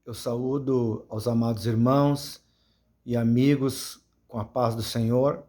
Eu saúdo aos amados irmãos e amigos com a paz do Senhor.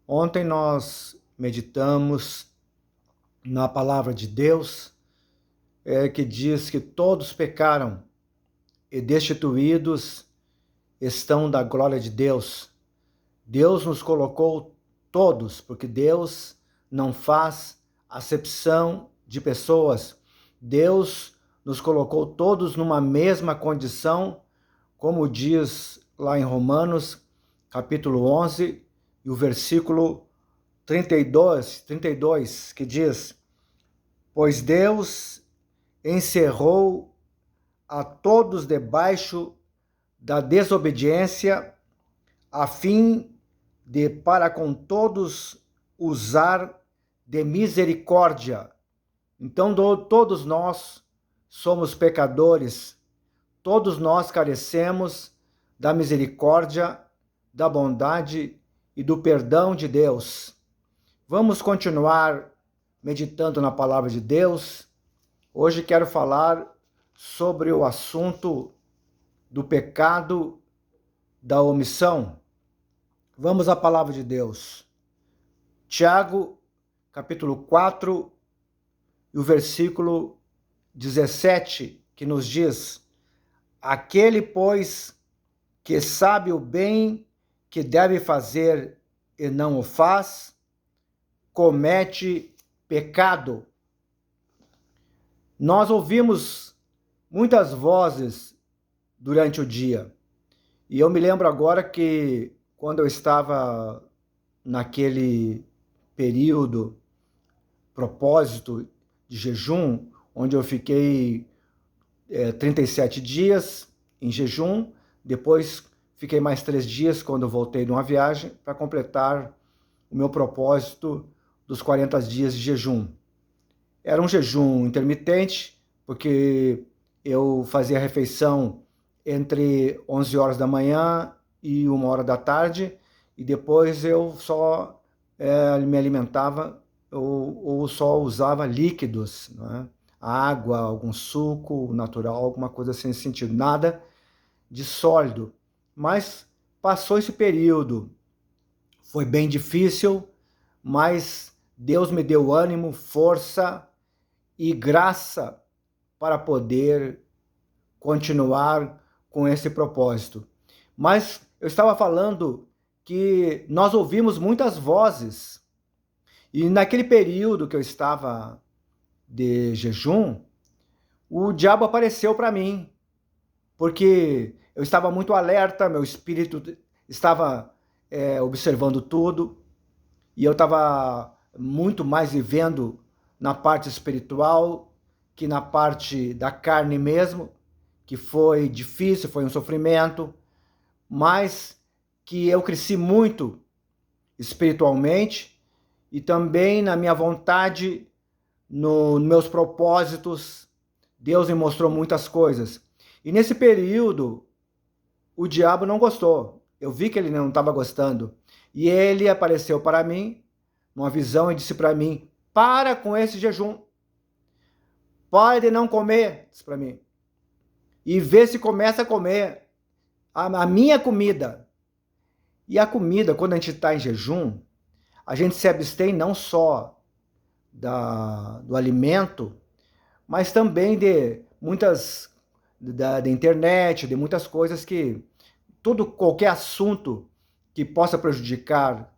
Ontem nós meditamos na palavra de Deus, que diz que todos pecaram e destituídos estão da glória de Deus. Deus nos colocou todos, porque Deus não faz acepção de pessoas. Deus nos colocou todos numa mesma condição, como diz lá em Romanos, capítulo 11, e o versículo 32, que diz: Pois Deus encerrou a todos debaixo da desobediência, a fim de para com todos usar de misericórdia. Então, todos nós somos pecadores, todos nós carecemos da misericórdia, da bondade e do perdão de Deus. Vamos continuar meditando na palavra de Deus. Hoje quero falar sobre o assunto do pecado da omissão. Vamos à palavra de Deus. Tiago, capítulo 4, e o versículo 17, que nos diz: Aquele, pois, que sabe o bem que deve fazer e não o faz, comete pecado. Nós ouvimos muitas vozes durante o dia. E eu me lembro agora que quando eu estava naquele período, propósito de jejum, onde eu fiquei 37 dias em jejum, depois fiquei mais 3 dias quando eu voltei de uma viagem para completar o meu propósito dos 40 dias de jejum. Era um jejum intermitente, porque eu fazia a refeição entre 11 horas da manhã e 1 hora da tarde, e depois eu só me alimentava ou só usava líquidos, né? Água, algum suco natural, alguma coisa assim nesse sentido, nada de sólido. Mas passou esse período, foi bem difícil, mas Deus me deu ânimo, força e graça para poder continuar com esse propósito. Mas eu estava falando que nós ouvimos muitas vozes, e naquele período que eu estava de jejum, o diabo apareceu para mim, porque eu estava muito alerta, meu espírito estava observando tudo, e eu estava muito mais vivendo na parte espiritual que na parte da carne mesmo, que foi difícil, foi um sofrimento, mas que eu cresci muito espiritualmente e também na minha vontade, nos meus propósitos. Deus me mostrou muitas coisas. E nesse período, o diabo não gostou. Eu vi que ele não estava gostando. E ele apareceu para mim, numa visão, e disse para mim: para com esse jejum. Pode não comer, disse para mim. E vê se começa a comer a minha comida. E a comida, quando a gente está em jejum, a gente se abstém não só do alimento, mas também de muitas, da internet, de muitas coisas que, qualquer assunto que possa prejudicar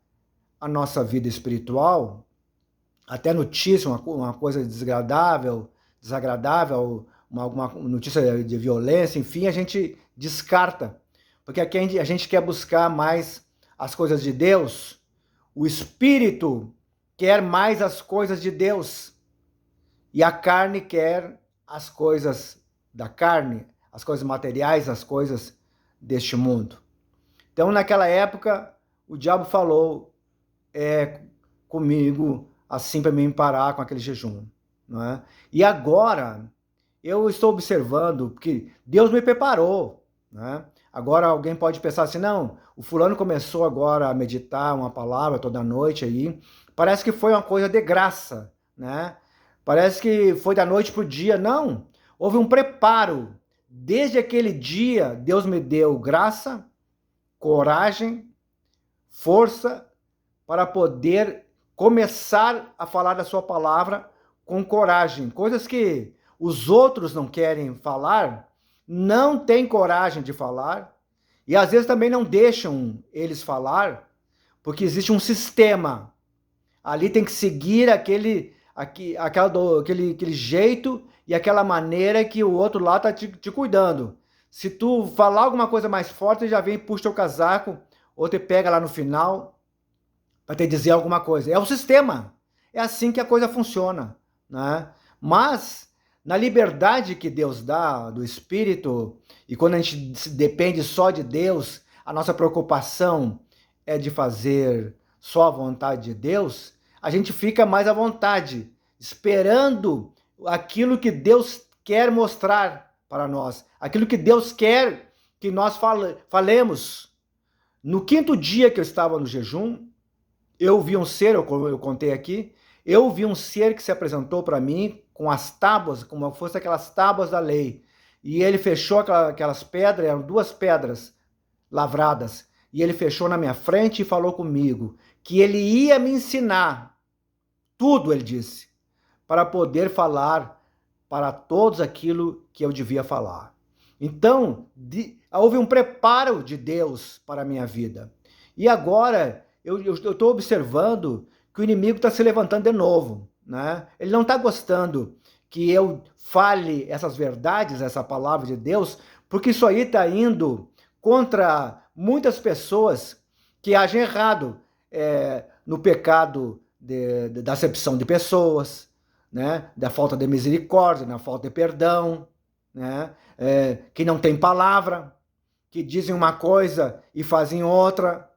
a nossa vida espiritual, até notícia, uma coisa desagradável, alguma notícia de violência, enfim, a gente descarta, porque aqui a gente quer buscar mais as coisas de Deus. O espírito quer mais as coisas de Deus, e a carne quer as coisas da carne, as coisas materiais, as coisas deste mundo. Então, naquela época, o diabo falou comigo, assim, para mim parar com aquele jejum, não é? E agora, eu estou observando que Deus me preparou, né? Agora alguém pode pensar assim: não, o fulano começou agora a meditar uma palavra toda noite aí, parece que foi uma coisa de graça, né? Parece que foi da noite para o dia. Não, houve um preparo. desde aquele dia, Deus me deu graça, coragem, força para poder começar a falar da sua palavra com coragem. Coisas que os outros não querem falar, não têm coragem de falar, e às vezes também não deixam eles falar, porque existe um sistema. Ali tem que seguir aquele jeito e aquela maneira que o outro lá está te cuidando. Se tu falar alguma coisa mais forte, ele já vem, puxa o casaco, ou te pega lá no final para te dizer alguma coisa. É o sistema. É assim que a coisa funciona, né? Mas na liberdade que Deus dá do Espírito, e quando a gente depende só de Deus, a nossa preocupação é de fazer só a vontade de Deus, a gente fica mais à vontade, esperando aquilo que Deus quer mostrar para nós, aquilo que Deus quer que nós falemos. No quinto dia que eu estava no jejum, eu vi um ser, eu contei aqui, eu vi um ser que se apresentou para mim com as tábuas, como se fossem aquelas tábuas da lei. E ele fechou aquelas pedras, eram 2 pedras lavradas, e ele fechou na minha frente e falou comigo que ele ia me ensinar tudo, ele disse, para poder falar para todos aquilo que eu devia falar. Então, houve um preparo de Deus para a minha vida. E agora, eu estou observando que o inimigo está se levantando de novo, né? Ele não está gostando que eu fale essas verdades, essa palavra de Deus, porque isso aí está indo contra muitas pessoas que agem errado no pecado da acepção de pessoas, né? Da falta de misericórdia, da falta de perdão, né? Que não tem palavra, que dizem uma coisa e fazem outra,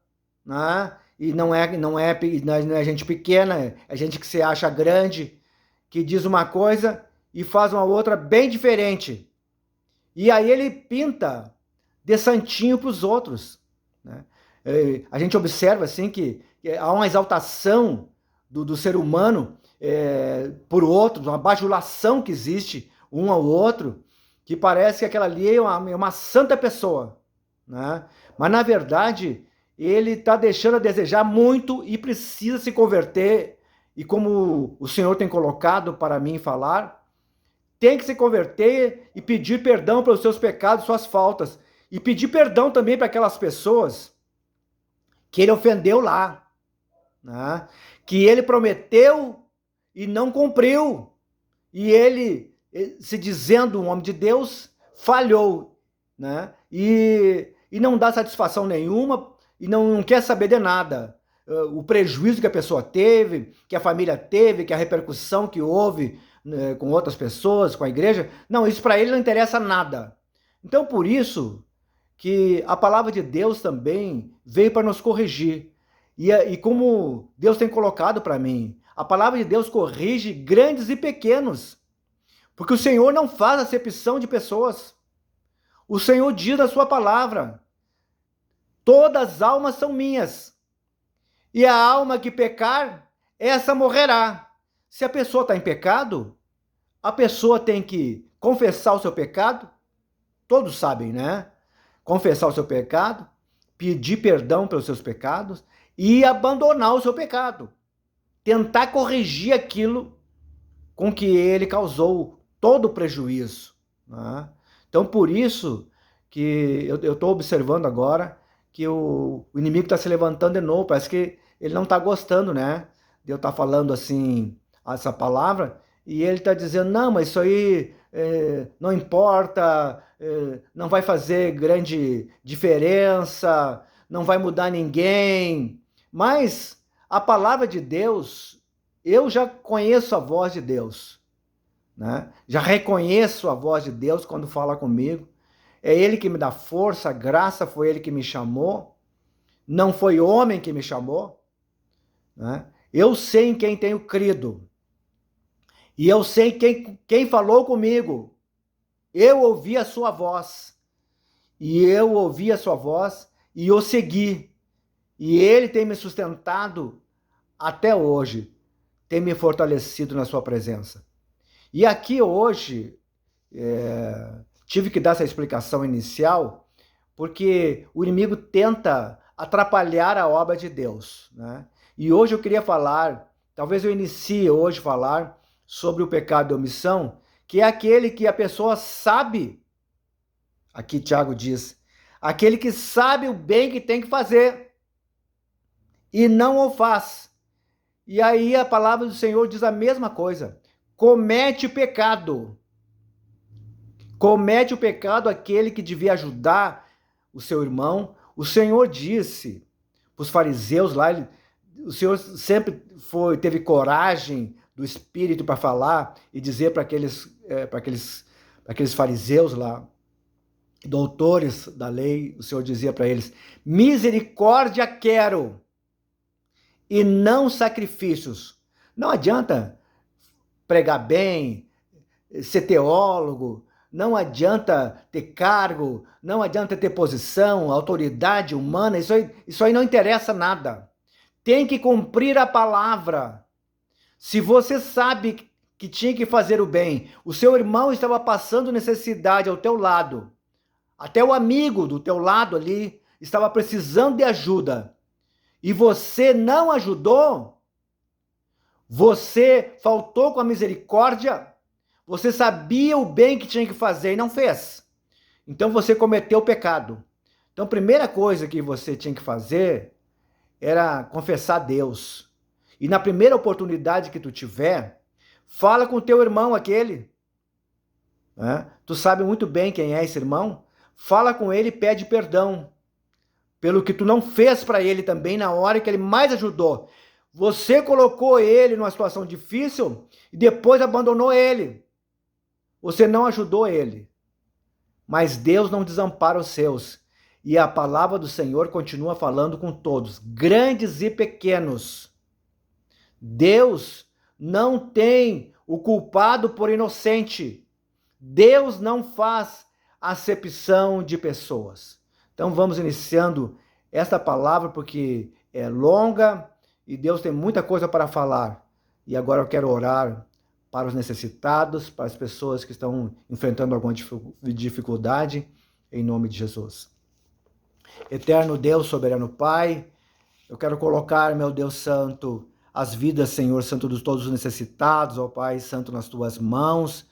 né? E não é gente pequena, é gente que se acha grande, que diz uma coisa e faz uma outra bem diferente. E aí ele pinta de santinho para os outros, né? A gente observa assim que há uma exaltação do ser humano por outros, uma bajulação que existe um ao outro, que parece que aquela ali é uma santa pessoa, né? Mas na verdade ele está deixando a desejar muito e precisa se converter. E como o Senhor tem colocado para mim falar, tem que se converter e pedir perdão pelos seus pecados, suas faltas. E pedir perdão também para aquelas pessoas que ele ofendeu lá, né? Que ele prometeu e não cumpriu. E ele, se dizendo um homem de Deus, falhou, né? E não dá satisfação nenhuma e não quer saber de nada. O prejuízo que a pessoa teve, que a família teve, que a repercussão que houve, né, com outras pessoas, com a igreja, não, isso para ele não interessa nada. Então, por isso que a palavra de Deus também veio para nos corrigir. E como Deus tem colocado para mim, a palavra de Deus corrige grandes e pequenos, porque o Senhor não faz acepção de pessoas. O Senhor diz na sua palavra: todas as almas são minhas, e a alma que pecar, essa morrerá. Se a pessoa está em pecado, a pessoa tem que confessar o seu pecado, todos sabem, né? Confessar o seu pecado, pedir perdão pelos seus pecados e abandonar o seu pecado. Tentar corrigir aquilo com que ele causou todo o prejuízo, né? Então, por isso que eu estou observando agora que o inimigo está se levantando de novo. Parece que ele não está gostando, né? De eu estar falando assim, essa palavra, e ele está dizendo, não, mas isso aí não importa, não vai fazer grande diferença, não vai mudar ninguém. Mas a palavra de Deus, eu já conheço a voz de Deus, né? Já reconheço a voz de Deus quando fala comigo. É Ele que me dá força, graça, foi Ele que me chamou, não foi homem que me chamou, né? Eu sei em quem tenho crido, e eu sei quem falou comigo. Eu ouvi a sua voz, e eu ouvi a sua voz, e eu segui, e Ele tem me sustentado até hoje, tem me fortalecido na sua presença. E aqui hoje, tive que dar essa explicação inicial, porque o inimigo tenta atrapalhar a obra de Deus, né? E hoje eu queria falar, talvez eu inicie hoje falar sobre o pecado de omissão, que é aquele que a pessoa sabe, aqui Tiago diz, aquele que sabe o bem que tem que fazer e não o faz. E aí a palavra do Senhor diz a mesma coisa. Comete pecado. Comete o pecado aquele que devia ajudar o seu irmão. O Senhor disse para os fariseus lá, o Senhor sempre teve coragem do Espírito para falar e dizer para aqueles fariseus lá, doutores da lei, o Senhor dizia para eles: misericórdia quero e não sacrifícios. Não adianta pregar bem, ser teólogo, não adianta ter cargo, não adianta ter posição, autoridade humana, isso aí não interessa nada. Tem que cumprir a palavra. Se você sabe que tinha que fazer o bem, o seu irmão estava passando necessidade ao teu lado, até o amigo do teu lado ali estava precisando de ajuda, e você não ajudou, você faltou com a misericórdia, você sabia o bem que tinha que fazer e não fez. Então você cometeu o pecado. Então a primeira coisa que você tinha que fazer era confessar a Deus. E na primeira oportunidade que tu tiver, fala com o teu irmão aquele. Né? Tu sabe muito bem quem é esse irmão. Fala com ele e pede perdão pelo que tu não fez para ele também na hora que ele mais ajudou. Você colocou ele numa situação difícil e depois abandonou ele. Você não ajudou ele. Mas Deus não desampara os seus. E a palavra do Senhor continua falando com todos, grandes e pequenos. Deus não tem o culpado por inocente. Deus não faz acepção de pessoas. Então vamos iniciando esta palavra porque é longa e Deus tem muita coisa para falar. E agora eu quero orar para os necessitados, para as pessoas que estão enfrentando alguma dificuldade, em nome de Jesus. Eterno Deus, soberano Pai, eu quero colocar, meu Deus Santo, as vidas, Senhor Santo, de todos os necessitados, ó Pai Santo, nas Tuas mãos.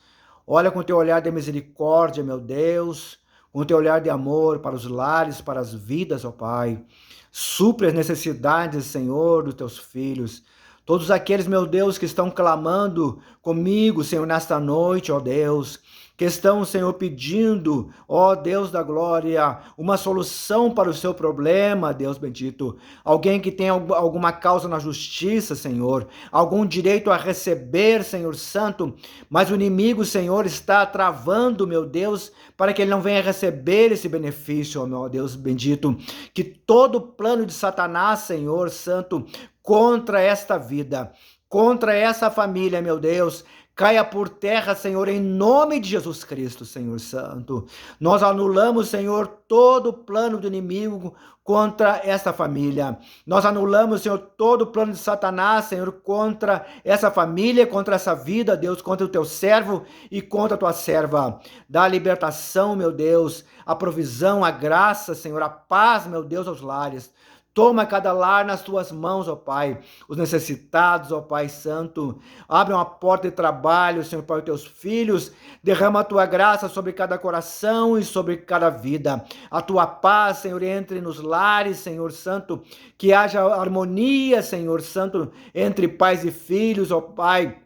Olha com Teu olhar de misericórdia, meu Deus, com Teu olhar de amor para os lares, para as vidas, ó Pai. Supre as necessidades, Senhor, dos Teus filhos. Todos aqueles, meu Deus, que estão clamando comigo, Senhor, nesta noite, ó Deus, que estão, Senhor, pedindo, ó Deus da glória, uma solução para o seu problema, Deus bendito. Alguém que tem alguma causa na justiça, Senhor, algum direito a receber, Senhor Santo, mas o inimigo, Senhor, está travando, meu Deus, para que ele não venha receber esse benefício, ó meu Deus bendito. Que todo plano de Satanás, Senhor Santo, contra esta vida, contra essa família, meu Deus, caia por terra, Senhor, em nome de Jesus Cristo, Senhor Santo. Nós anulamos, Senhor, todo o plano do inimigo contra esta família. Nós anulamos, Senhor, todo o plano de Satanás, Senhor, contra essa família, contra essa vida, Deus, contra o teu servo e contra a tua serva. Dá a libertação, meu Deus, a provisão, a graça, Senhor, a paz, meu Deus, aos lares. Toma cada lar nas tuas mãos, ó Pai, os necessitados, ó Pai Santo. Abre uma porta de trabalho, Senhor, para os teus filhos. Derrama a tua graça sobre cada coração e sobre cada vida. A tua paz, Senhor, entre nos lares, Senhor Santo. Que haja harmonia, Senhor Santo, entre pais e filhos, ó Pai.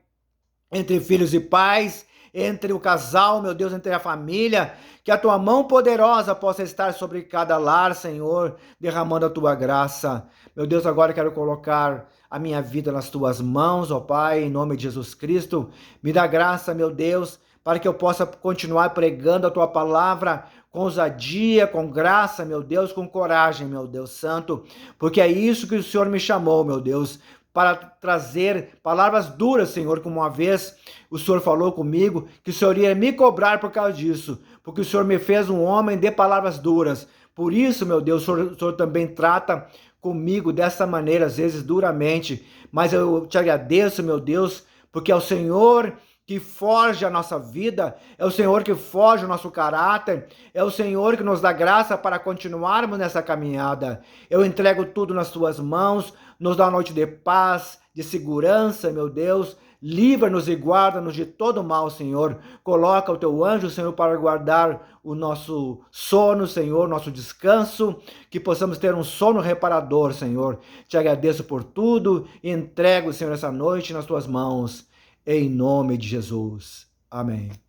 Entre filhos e pais, entre o casal, meu Deus, entre a família, que a tua mão poderosa possa estar sobre cada lar, Senhor, derramando a tua graça. Meu Deus, agora eu quero colocar a minha vida nas tuas mãos, ó Pai, em nome de Jesus Cristo. Me dá graça, meu Deus, para que eu possa continuar pregando a tua palavra com ousadia, com graça, meu Deus, com coragem, meu Deus Santo, porque é isso que o Senhor me chamou, meu Deus, para trazer palavras duras, Senhor, como uma vez o Senhor falou comigo, que o Senhor ia me cobrar por causa disso, porque o Senhor me fez um homem de palavras duras. Por isso, meu Deus, o Senhor também trata comigo dessa maneira, às vezes duramente, mas eu te agradeço, meu Deus, porque é o Senhor que forja a nossa vida, é o Senhor que forja o nosso caráter, é o Senhor que nos dá graça para continuarmos nessa caminhada. Eu entrego tudo nas tuas mãos, nos dá uma noite de paz, de segurança, meu Deus. Livra-nos e guarda-nos de todo mal, Senhor. Coloca o teu anjo, Senhor, para guardar o nosso sono, Senhor, nosso descanso, que possamos ter um sono reparador, Senhor. Te agradeço por tudo e entrego, Senhor, essa noite nas tuas mãos. Em nome de Jesus. Amém.